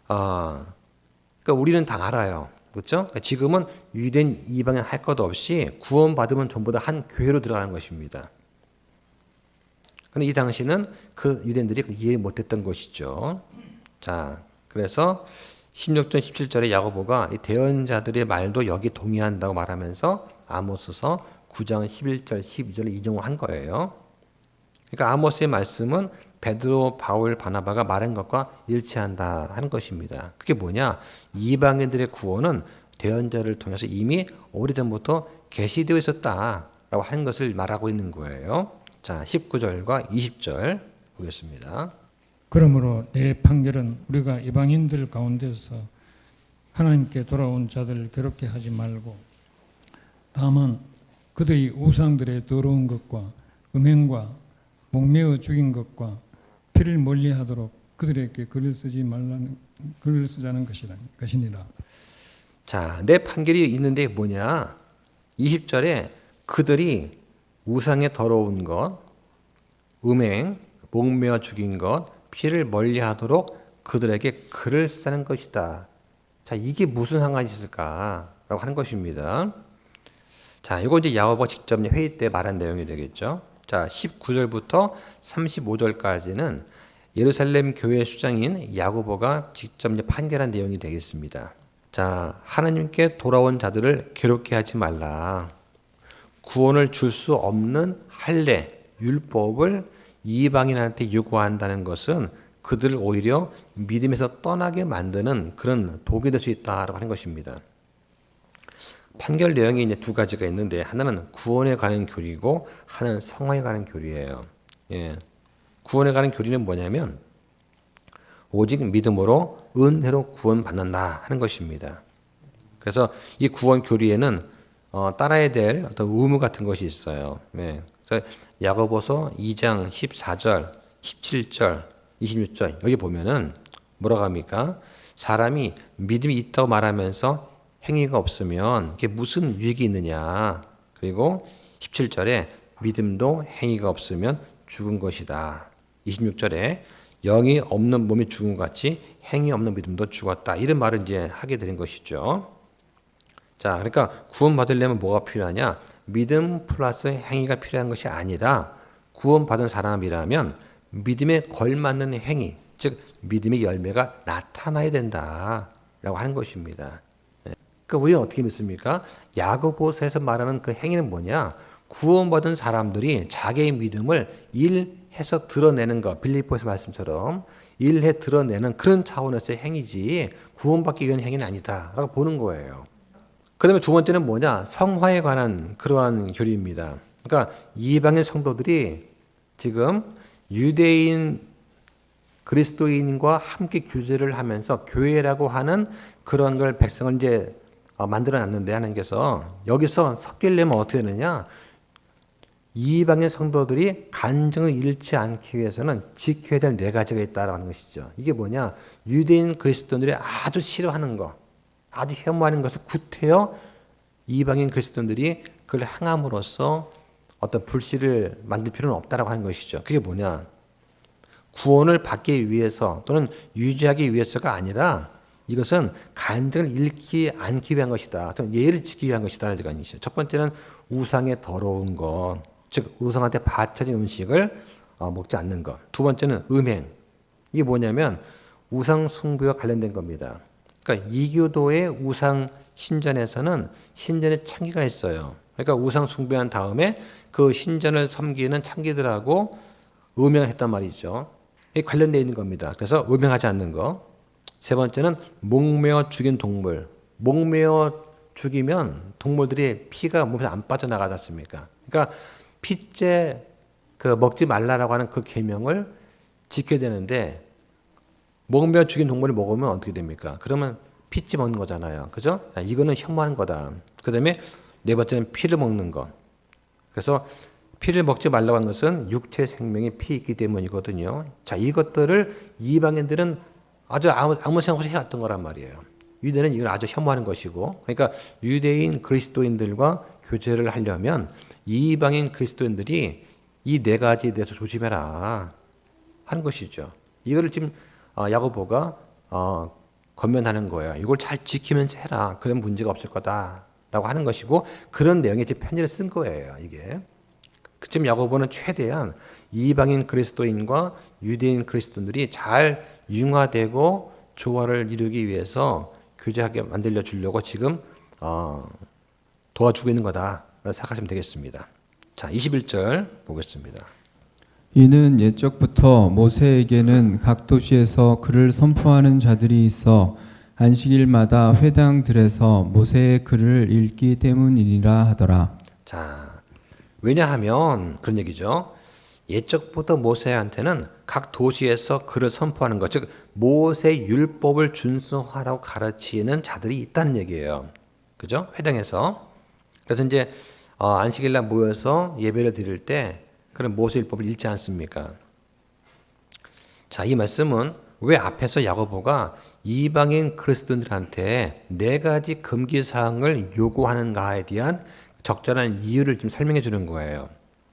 그러니까 우리는 다 알아요. 그렇죠? 그러니까 지금은 유대인 이방인 할 것 없이 구원받으면 전부 다 한 교회로 들어가는 것입니다. 그런데 이 당시는 그 유대인들이 이해 못했던 것이죠. 자, 그래서 16절 17절에 야고보가 이 대언자들의 말도 여기 동의한다고 말하면서 아모스서 9장 11절 12절을 인용한 거예요. 그러니까 아모스의 말씀은 베드로, 바울, 바나바가 말한 것과 일치한다 하는 것입니다. 그게 뭐냐? 이방인들의 구원은 대언자를 통해서 이미 오래전부터 계시되어 있었다라고 하는 것을 말하고 있는 거예요. 자, 19절과 20절 보겠습니다. 그러므로 내 판결은 우리가 이방인들 가운데서 하나님께 돌아온 자들을 괴롭게 하지 말고 다만 그들이 우상들의 더러운 것과 음행과 목매어 죽인 것과 피를 멀리하도록 그들에게 글을 쓰자는 것이니라. 자, 내 판결이 있는데 뭐냐? 20절에 그들이 우상의 더러운 것, 음행, 목매어 죽인 것, 피를 멀리하도록 그들에게 글을 쓰는 것이다. 자, 이게 무슨 상관이 있을까라고 하는 것입니다. 자, 이거 이제 야고보가 직접 회의 때 말한 내용이 되겠죠. 자, 19절부터 35절까지는 예루살렘 교회 수장인 야고보가 직접 판결한 내용이 되겠습니다. 자, 하나님께 돌아온 자들을 괴롭게 하지 말라. 구원을 줄 수 없는 할례, 율법을 이방인한테 요구한다는 것은 그들을 오히려 믿음에서 떠나게 만드는 그런 독이 될 수 있다라고 하는 것입니다. 판결 내용이 이제 두 가지가 있는데 하나는 구원에 관한 교리고 하나는 성화에 관한 교리예요. 예. 구원에 관한 교리는 뭐냐면 오직 믿음으로 은혜로 구원받는다 하는 것입니다. 그래서 이 구원 교리에는 따라야 될 어떤 의무 같은 것이 있어요. 예. 그래서 야고보서 2장 14절, 17절, 26절 여기 보면은 뭐라고 합니까? 사람이 믿음이 있다고 말하면서 행위가 없으면 이게 무슨 유익이 있느냐. 그리고 17절에 믿음도 행위가 없으면 죽은 것이다. 26절에 영이 없는 몸이 죽은 것 같이 행위 없는 믿음도 죽었다. 이런 말을 이제 하게 되는 것이죠. 자, 그러니까 구원받으려면 뭐가 필요하냐? 믿음 플러스 행위가 필요한 것이 아니라 구원받은 사람이라면 믿음에 걸맞는 행위, 즉 믿음의 열매가 나타나야 된다라고 하는 것입니다. 그러니까 우리는 어떻게 믿습니까? 야고보서에서 말하는 그 행위는 뭐냐? 구원받은 사람들이 자기의 믿음을 일해서 드러내는 것, 빌립보서 말씀처럼 일해 드러내는 그런 차원에서의 행위지 구원받기 위한 행위는 아니다라고 보는 거예요. 그 다음에 두 번째는 뭐냐? 성화에 관한 그러한 교리입니다. 그러니까 이방의 성도들이 지금 유대인 그리스도인과 함께 교제를 하면서 교회라고 하는 그런 걸 백성을 이제 만들어 놨는데 하나님께서 여기서 섞이려면 어떻게 되느냐? 이방의 성도들이 간증을 잃지 않기 위해서는 지켜야 될 네 가지가 있다라는 것이죠. 이게 뭐냐? 유대인 그리스도인들이 아주 싫어하는 것, 아주 혐오하는 것을 구태여 이방인 그리스도인들이 그걸 행함으로써 어떤 불씨를 만들 필요는 없다라고 하는 것이죠. 그게 뭐냐? 구원을 받기 위해서 또는 유지하기 위해서가 아니라 이것은 간증을 잃지 않기 위한 것이다. 예를 지키기 위한 것이다. 라는 것이죠. 첫 번째는 우상의 더러운 것, 즉 우상한테 바쳐진 음식을 먹지 않는 것. 두 번째는 음행. 이게 뭐냐면 우상 숭배와 관련된 겁니다. 그러니까 이교도의 우상 신전에서는 신전에 창기가 있어요. 그러니까 우상 숭배한 다음에 그 신전을 섬기는 창기들하고 음행을 했단 말이죠. 이게 관련되어 있는 겁니다. 그래서 음행하지 않는 거. 세 번째는 목매어 죽인 동물. 목매어 죽이면 동물들이 피가 몸에서 안 빠져나가지 않습니까? 그러니까 피째 먹지 말라라고 하는 그 계명을 지켜야 되는데 목매어 죽인 동물을 먹으면 어떻게 됩니까? 그러면 피째 먹는 거잖아요. 그죠? 이거는 혐오하는 거다. 그 다음에 네 번째는 피를 먹는 것. 그래서 피를 먹지 말라고 하는 것은 육체 생명이 피 있기 때문이거든요. 자, 이것들을 이방인들은 아주 아무 생각 없이 해왔던 거란 말이에요. 유대는 이걸 아주 혐오하는 것이고, 그러니까 유대인 그리스도인들과 교제를 하려면 이방인 그리스도인들이 이 네 가지에 대해서 조심해라 하는 것이죠. 이거를 지금 야고보가 권면하는 거예요. 이걸 잘 지키면서 해라. 그런 문제가 없을 거다라고 하는 것이고, 그런 내용의 지금 편지를 쓴 거예요. 이게. 지금 야고보는 최대한 이방인 그리스도인과 유대인 그리스도인들이 잘 융화되고 조화를 이루기 위해서 교제하게 만들려 주려고 지금 도와주고 있는 거다 생각하시면 되겠습니다. 자, 21절 보겠습니다. 이는 옛적부터 모세에게는 각 도시에서 그를 선포하는 자들이 있어 안식일마다 회당들에서 모세의 글을 읽기 때문이니라 하더라. 자, 왜냐하면 그런 얘기죠. 옛적부터 모세한테는 각 도시에서 글을 선포하는 것, 즉 모세 율법을 준수하라고 가르치는 자들이 있다는 얘기예요. 그죠? 회당에서. 그래서 이제 안식일날 모여서 예배를 드릴 때 그런 모세 율법을 읽지 않습니까? 자, 이 말씀은 왜 앞에서 야고보가 이방인 그리스도인들한테 네 가지 금기 사항을 요구하는가에 대한 적절한 이유를 좀 설명해 주는 거예요.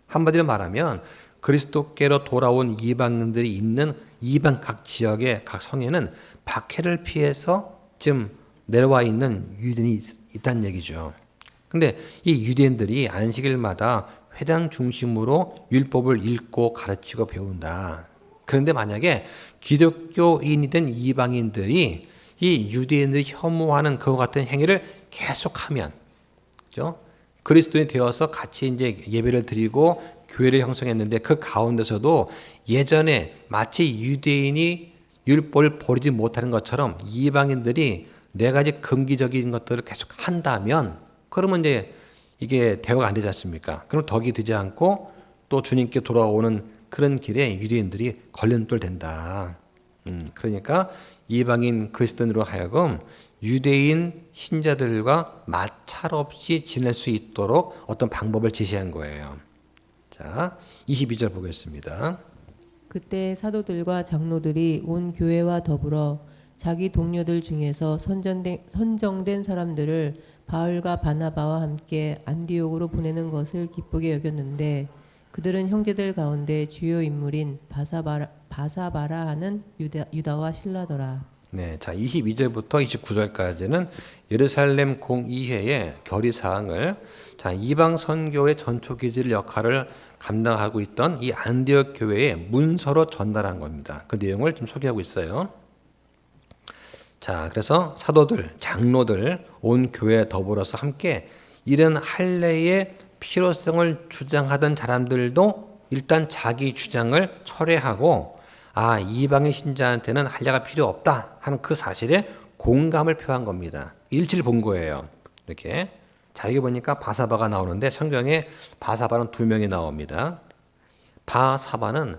한마디로 말하면 그리스도께로 돌아온 이방인들이 있는 이방 각 지역의 각 성에는 박해를 피해서 지금 내려와 있는 유대인이 있다는 얘기죠. 근데 이 유대인들이 안식일마다 회당 중심으로 율법을 읽고 가르치고 배운다. 그런데 만약에 기독교인이든 이방인들이 이 유대인들이 혐오하는 그와 같은 행위를 계속하면, 그죠? 그리스도인이 되어서 같이 이제 예배를 드리고 교회를 형성했는데 그 가운데서도 예전에 마치 유대인이 율법을 버리지 못하는 것처럼 이방인들이 네 가지 금기적인 것들을 계속 한다면 그러면 이제 이게 대화가 안 되지 않습니까? 그럼 덕이 되지 않고 또 주님께 돌아오는 그런 길에 유대인들이 걸림돌 된다. 그러니까 이방인 그리스도인으로 하여금 유대인 신자들과 마찰 없이 지낼 수 있도록 어떤 방법을 제시한 거예요. 자, 22절 보겠습니다. 그때 사도들과 장로들이 온 교회와 더불어 자기 동료들 중에서 선정된 사람들을 바울과 바나바와 함께 안디옥으로 보내는 것을 기쁘게 여겼는데 그들은 형제들 가운데 주요 인물인 바사바라 하는 유다와 실라더라. 네, 자 22절부터 29절까지는 예루살렘 공의회의 결의 사항을 자 이방 선교의 전초 기질 역할을 감당하고 있던 이 안디옥 교회의 문서로 전달한 겁니다. 그 내용을 좀 소개하고 있어요. 자, 그래서 사도들, 장로들, 온 교회 더불어서 함께 이런 할례의 필요성을 주장하던 사람들도 일단 자기 주장을 철회하고 이방의 신자한테는 할례가 필요 없다 하는 그 사실에 공감을 표한 겁니다. 일치를 본 거예요. 이렇게. 자, 여기 보니까 바사바가 나오는데 성경에 바사바는 2명이 나옵니다. 바사바는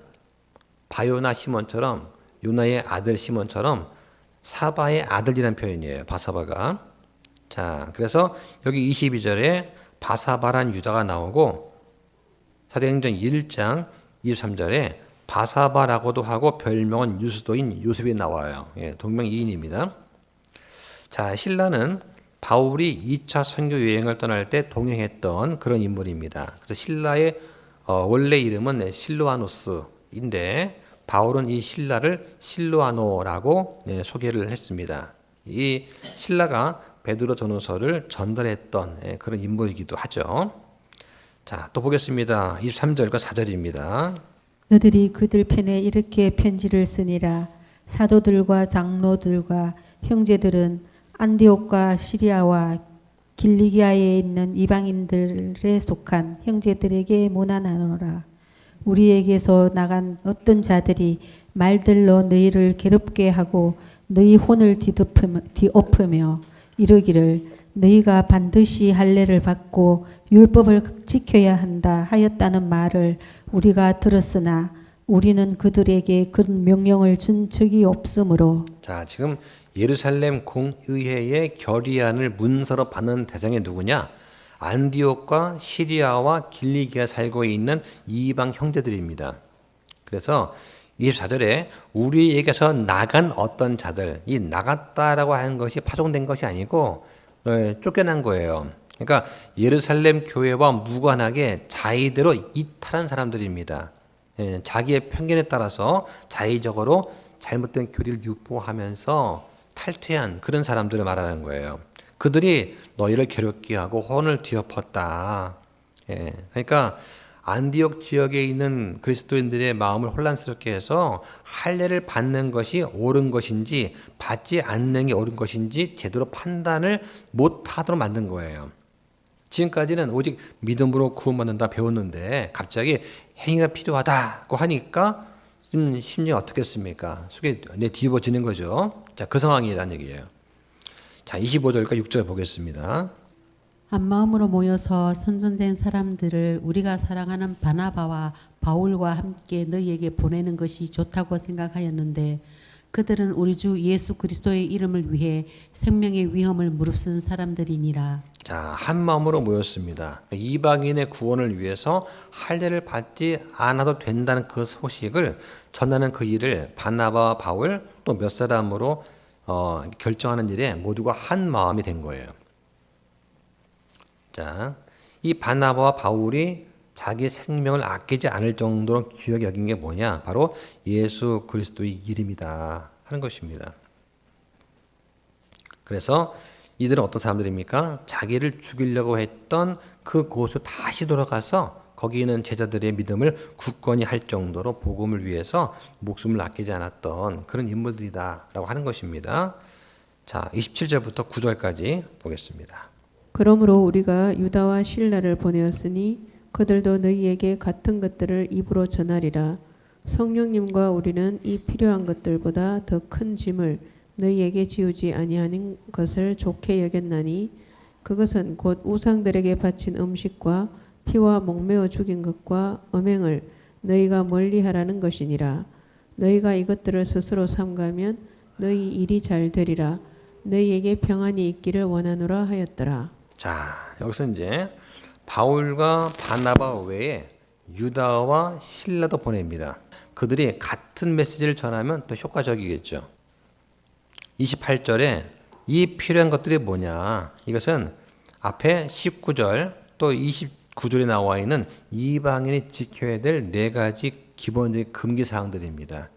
바요나 시몬처럼 요나의 아들 시몬처럼 사바의 아들이라는 표현이에요. 바사바가. 자, 그래서 여기 22절에 바사바란 유다가 나오고 사도행전 1장 23절에 바사바라고도 하고 별명은 유스도인 요셉이 나와요. 예, 동명이인입니다. 자, 실라는 바울이 2차 선교 여행을 떠날 때 동행했던 그런 인물입니다. 그래서 신라의 원래 이름은 실루아노스인데 바울은 이 신라를 실루아노라고 소개를 했습니다. 이 신라가 베드로 전후서를 전달했던 그런 인물이기도 하죠. 자, 또 보겠습니다. 23절과 4절입니다. 너들이 그들 편에 이렇게 편지를 쓰니라. 사도들과 장로들과 형제들은 안디옥과 시리아와 길리기아에 있는 이방인들에 속한 형제들에게 문안하노라. 우리에게서 나간 어떤 자들이 말들로 너희를 괴롭게 하고 너희 혼을 뒤엎으며 이르기를 너희가 반드시 할례를 받고 율법을 지켜야 한다 하였다는 말을 우리가 들었으나 우리는 그들에게 그런 명령을 준 적이 없으므로. 자, 지금 예루살렘 공의회의 결의안을 문서로 받는 대상이 누구냐? 안디옥과 시리아와 길리기아 살고 있는 이방 형제들입니다. 그래서 24절에 우리에게서 나간 어떤 자들, 이 나갔다라고 하는 것이 파송된 것이 아니고 쫓겨난 거예요. 그러니까 예루살렘 교회와 무관하게 자의대로 이탈한 사람들입니다. 자기의 편견에 따라서 자의적으로 잘못된 교리를 유포하면서 탈퇴한 그런 사람들을 말하는 거예요. 그들이 너희를 괴롭게 하고 혼을 뒤엎었다. 그러니까 안디옥 지역에 있는 그리스도인들의 마음을 혼란스럽게 해서 할례를 받는 것이 옳은 것인지 받지 않는 게 옳은 것인지 제대로 판단을 못하도록 만든 거예요. 지금까지는 오직 믿음으로 구원받는다 배웠는데 갑자기 행위가 필요하다고 하니까 심리가 어떻겠습니까? 속에 뒤집어지는 거죠. 자, 그 상황이라는 얘기예요. 자, 25절과 6절 보겠습니다. 한 마음으로 모여서 선전된 사람들을 우리가 사랑하는 바나바와 바울과 함께 너희에게 보내는 것이 좋다고 생각하였는데 그들은 우리 주 예수 그리스도의 이름을 위해 생명의 위험을 무릅쓴 사람들이니라. 자, 한 마음으로 모였습니다. 이방인의 구원을 위해서 할례를 받지 않아도 된다는 그 소식을 전하는 그 일을 바나바와 바울 또 몇 사람으로 결정하는 일에 모두가 한 마음이 된 거예요. 자, 이 바나바와 바울이 자기 생명을 아끼지 않을 정도로 귀하게 여긴 게 뭐냐? 바로 예수 그리스도의 이름이다 하는 것입니다. 그래서 이들은 어떤 사람들입니까? 자기를 죽이려고 했던 그 곳으로 다시 돌아가서 거기 있는 제자들의 믿음을 굳건히 할 정도로 복음을 위해서 목숨을 아끼지 않았던 그런 인물들이다라고 하는 것입니다. 자, 27절부터 9절까지 보겠습니다. 그러므로 우리가 유다와 실라를 보내었으니 그들도 너희에게 같은 것들을 입으로 전하리라. 성령님과 우리는 이 필요한 것들보다 더 큰 짐을 너희에게 지우지 아니하는 것을 좋게 여겼나니 그것은 곧 우상들에게 바친 음식과 피와 목매어 죽인 것과 음행을 너희가 멀리하라는 것이니라. 너희가 이것들을 스스로 삼가면 너희 일이 잘 되리라. 너희에게 평안이 있기를 원하노라 하였더라. 자, 여기서 이제 바울과 바나바 외에 유다와 실라도 보냅니다. 그들이 같은 메시지를 전하면 더 효과적이겠죠. 28절에 이 필요한 것들이 뭐냐? 이것은 앞에 19절 또 29절에 나와 있는 이방인이 지켜야 될 네 가지 기본적인 금기 사항들입니다.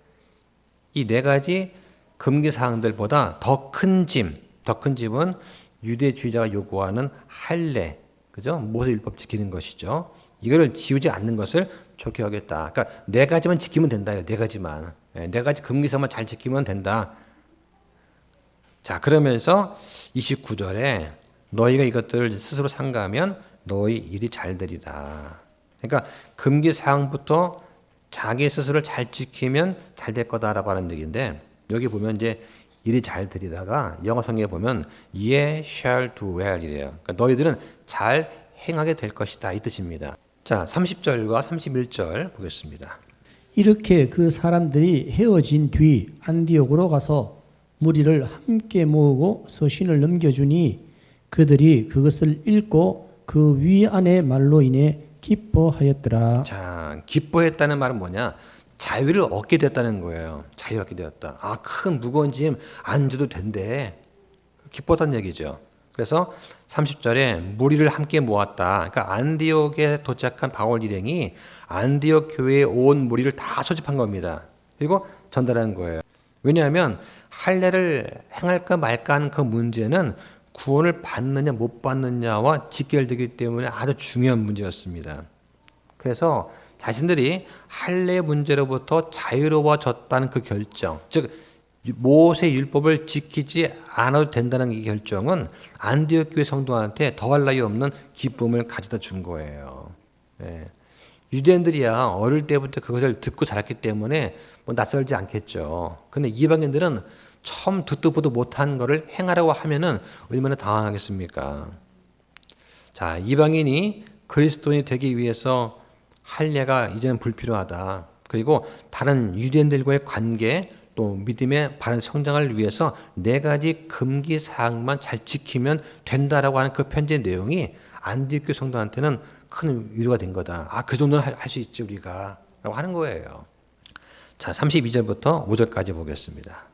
이 네 가지 금기 사항들보다 더 큰 짐은 유대주의자가 요구하는 할례, 그죠? 모세율법 지키는 것이죠. 이거를 지우지 않는 것을 좋게 여겼다. 그러니까 네 가지만 지키면 된다요. 네 가지만. 네 가지 금기사만 잘 지키면 된다. 자, 그러면서 29절에 너희가 이것들을 스스로 삼가하면 너희 일이 잘 되리라. 그러니까 금기사항부터 자기 스스로를 잘 지키면 잘 될 거다라고 하는 얘기인데 여기 보면 이제 일이 잘 되리다가 영어 성경에 보면 ye shall do well 이래요. 그러니까 너희들은 잘 행하게 될 것이다 이 뜻입니다. 자, 30절과 31절 보겠습니다. 이렇게 그 사람들이 헤어진 뒤 안디옥으로 가서 무리를 함께 모으고 서신을 넘겨주니 그들이 그것을 읽고 그 위안의 말로 인해 기뻐하였더라. 자, 기뻐했다는 말은 뭐냐? 자유를 얻게 됐다는 거예요. 자유를 얻게 되었다. 아, 큰 무거운 짐 안 져도 된대. 기뻤다는 얘기죠. 그래서 30절에 무리를 함께 모았다. 그러니까 안디옥에 도착한 바울 일행이 안디옥 교회에 온 무리를 다 소집한 겁니다. 그리고 전달한 거예요. 왜냐하면 할례를 행할까 말까 하는 그 문제는 구원을 받느냐 못 받느냐와 직결되기 때문에 아주 중요한 문제였습니다. 그래서 자신들이 할례 문제로부터 자유로워졌다는 그 결정, 즉 모세 율법을 지키지 않아도 된다는 이 결정은 안디옥 교회 성도한테 더할 나위 없는 기쁨을 가져다 준 거예요. 예. 유대인들이야 어릴 때부터 그것을 듣고 자랐기 때문에 뭐 낯설지 않겠죠. 근데 이방인들은 처음 듣도 보도 못한 것을 행하라고 하면은 얼마나 당황하겠습니까? 자, 이방인이 그리스도인이 되기 위해서 할례가 이제는 불필요하다. 그리고 다른 유대인들과의 관계 또 믿음의 바른 성장을 위해서 4가지 금기 사항만 잘 지키면 된다라고 하는 그 편지의 내용이 안디옥 교회 성도한테는 큰 위로가 된 거다. 아, 그 정도는 할 수 있지 우리가 라고 하는 거예요. 자, 32절부터 5절까지 보겠습니다.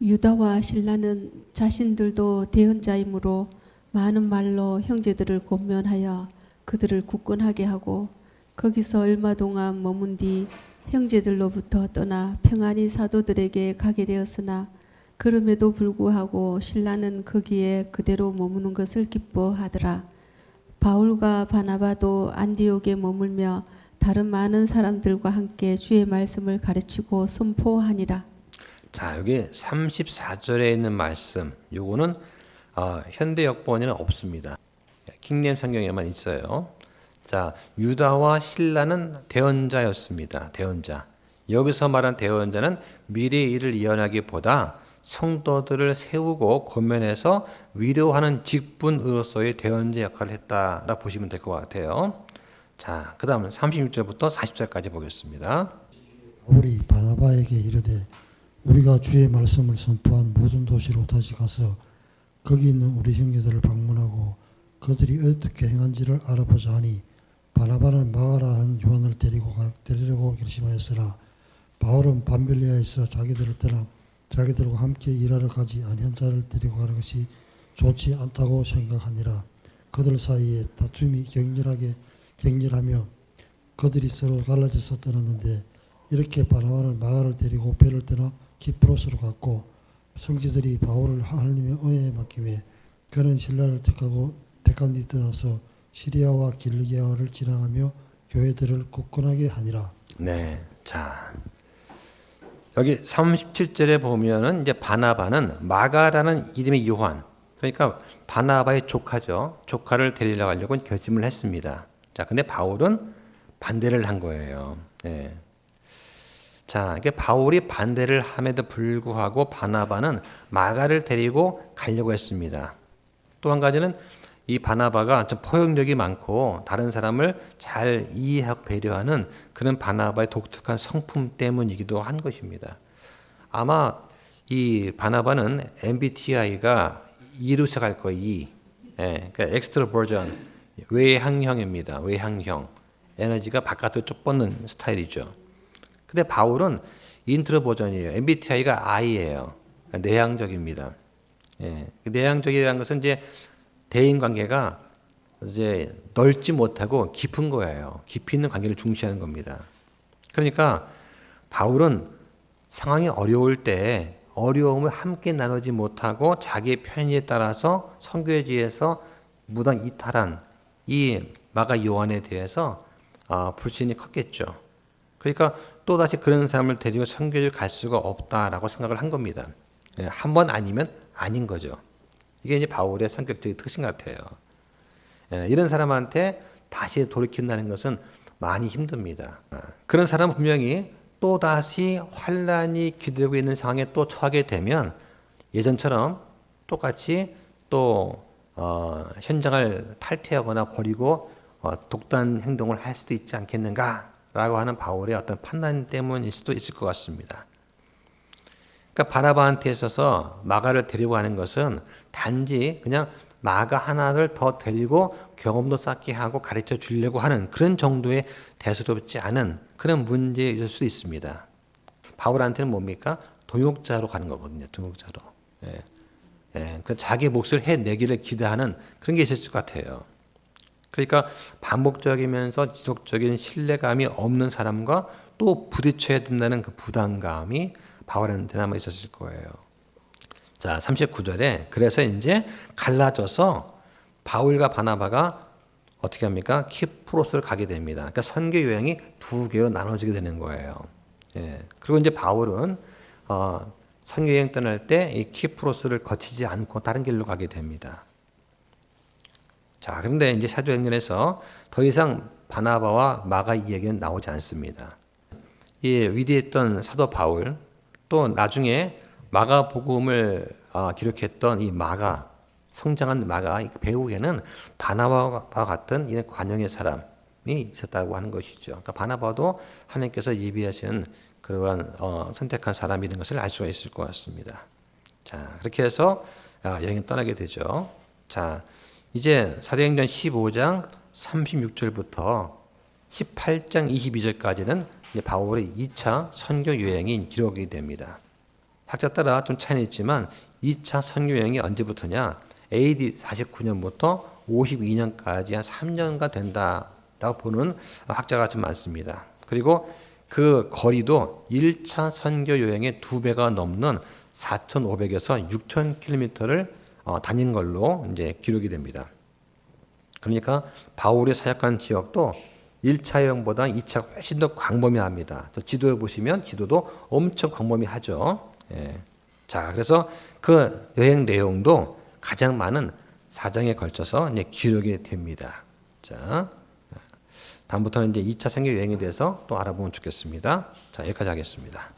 유다와 신라는 자신들도 대언자이므로 많은 말로 형제들을 권면하여 그들을 굳건하게 하고 거기서 얼마 동안 머문 뒤 형제들로부터 떠나 평안히 사도들에게 가게 되었으나 그럼에도 불구하고 신라는 거기에 그대로 머무는 것을 기뻐하더라. 바울과 바나바도 안디옥에 머물며 다른 많은 사람들과 함께 주의 말씀을 가르치고 선포하니라. 자, 여기 34절에 있는 말씀, 요거는 현대 역본에는 없습니다. 킹림 성경에만 있어요. 자, 유다와 신라는 대언자였습니다. 대언자. 여기서 말한 대언자는 미래의 일을 예언하기보다 성도들을 세우고 권면해서 위로하는 직분으로서의 대언자 역할을 했다라고 보시면 될 것 같아요. 자, 그 다음 36절부터 40절까지 보겠습니다. 바울이 바나바에게 이르되 우리가 주의 말씀을 선포한 모든 도시로 다시 가서 거기 있는 우리 형제들을 방문하고 그들이 어떻게 행한지를 알아보자 하니 바나바는 마가라 하는 요한을 데리려고 결심하였으나 바울은 밤빌리아에서 자기들을 떠나 자기들과 함께 일하러 가지 아니한 자를 데리고 가는 것이 좋지 않다고 생각하니라. 그들 사이에 다툼이 격렬하며 그들이 서로 갈라져서 떠났는데 이렇게 바나바는 마가를 데리고 배를 떠나 기프로스로 갔고 성지들이 바울을 하나님의 은혜에 맡김에 그는 신라를 택한 뒤 떠나서 시리아와 길리기아를 지나가며 교회들을 굳건하게 하니라. 네, 자 여기 37절에 보면은 이제 바나바는 마가라는 이름의 요한, 그러니까 바나바의 조카죠. 조카를 데리러 가려고 결심을 했습니다. 자, 근데 바울은 반대를 한 거예요. 네. 자, 이게 바울이 반대를 함에도 불구하고 바나바는 마가를 데리고 가려고 했습니다. 또 한 가지는 이 바나바가 좀 포용력이 많고 다른 사람을 잘 이해하고 배려하는 그런 바나바의 독특한 성품 때문이기도 한 것입니다. 아마 이 바나바는 MBTI가 2로 시작할 거예요. 2. 예, 그러니까 엑스트로버전, 외향형입니다. 외향형. 에너지가 바깥으로 쭉 뻗는 스타일이죠. 근데 바울은 인트로버전이에요. MBTI가 I예요. 그러니까 내향적입니다. 예, 내향적이라는 것은 이제 대인 관계가 이제 넓지 못하고 깊은 거예요. 깊이 있는 관계를 중시하는 겁니다. 그러니까 바울은 상황이 어려울 때 어려움을 함께 나누지 못하고 자기의 편의에 따라서 선교지에서 무단 이탈한 이 마가 요한에 대해서 불신이 컸겠죠. 그러니까 또다시 그런 사람을 데리고 선교지를 갈 수가 없다라고 생각을 한 겁니다. 한 번 아니면 아닌 거죠. 이게 이제 바울의 성격적인 특징 같아요. 이런 사람한테 다시 돌이킨다는 것은 많이 힘듭니다. 그런 사람은 분명히 또다시 환란이 기다리고 있는 상황에 또 처하게 되면 예전처럼 똑같이 또 현장을 탈퇴하거나 버리고 독단 행동을 할 수도 있지 않겠는가라고 하는 바울의 어떤 판단 때문일 수도 있을 것 같습니다. 그러니까 바나바한테 있어서 마가를 데리고 가는 것은 단지 그냥 마가 하나를 더 데리고 경험도 쌓게 하고 가르쳐 주려고 하는 그런 정도의 대수롭지 않은 그런 문제일 수도 있습니다. 바울한테는 뭡니까? 동역자로 가는 거거든요. 동역자로. 예. 예, 그 자기 몫을 해내기를 기대하는 그런 게 있을 것 같아요. 그러니까 반복적이면서 지속적인 신뢰감이 없는 사람과 또 부딪혀야 된다는 그 부담감이 바울한테는 아마 있었을 거예요. 자, 39절에 그래서 이제 갈라져서 바울과 바나바가 어떻게 합니까? 키프로스를 가게 됩니다. 그러니까 선교 여행이 두 개로 나눠지게 되는 거예요. 예. 그리고 이제 바울은 선교 여행 떠날 때 이 키프로스를 거치지 않고 다른 길로 가게 됩니다. 자, 그런데 이제 사도행전에서 더 이상 바나바와 마가 이야기는 나오지 않습니다. 이 위대했던 사도 바울, 또 나중에 마가복음을 기록했던 이 마가, 성장한 마가 배우에는 바나바와 같은 이런 관용의 사람이 있었다고 하는 것이죠. 그러니까 바나바도 하나님께서 예비하신 그러한 선택한 사람이라는 것을 알 수가 있을 것 같습니다. 자, 그렇게 해서 여행을 떠나게 되죠. 자, 이제 사도행전 15장 36절부터 18장 22절까지는 바울의 2차 선교 여행이 기록이 됩니다. 학자 따라 좀 차이는 있지만 2차 선교 여행이 언제부터냐? AD 49년부터 52년까지 한 3년간 된다라고 보는 학자가 좀 많습니다. 그리고 그 거리도 1차 선교 여행의 2배가 넘는 4,500에서 6,000km를 다닌 걸로 이제 기록이 됩니다. 그러니까 바울이 사역한 지역도 1차 여행보다 2차가 훨씬 더 광범위합니다. 또 지도에 보시면 지도도 엄청 광범위하죠. 예. 자, 그래서 그 여행 내용도 가장 많은 4장에 걸쳐서 이제 기록이 됩니다. 자, 다음부터는 이제 2차 선교 여행에 대해서 또 알아보면 좋겠습니다. 자, 여기까지 하겠습니다.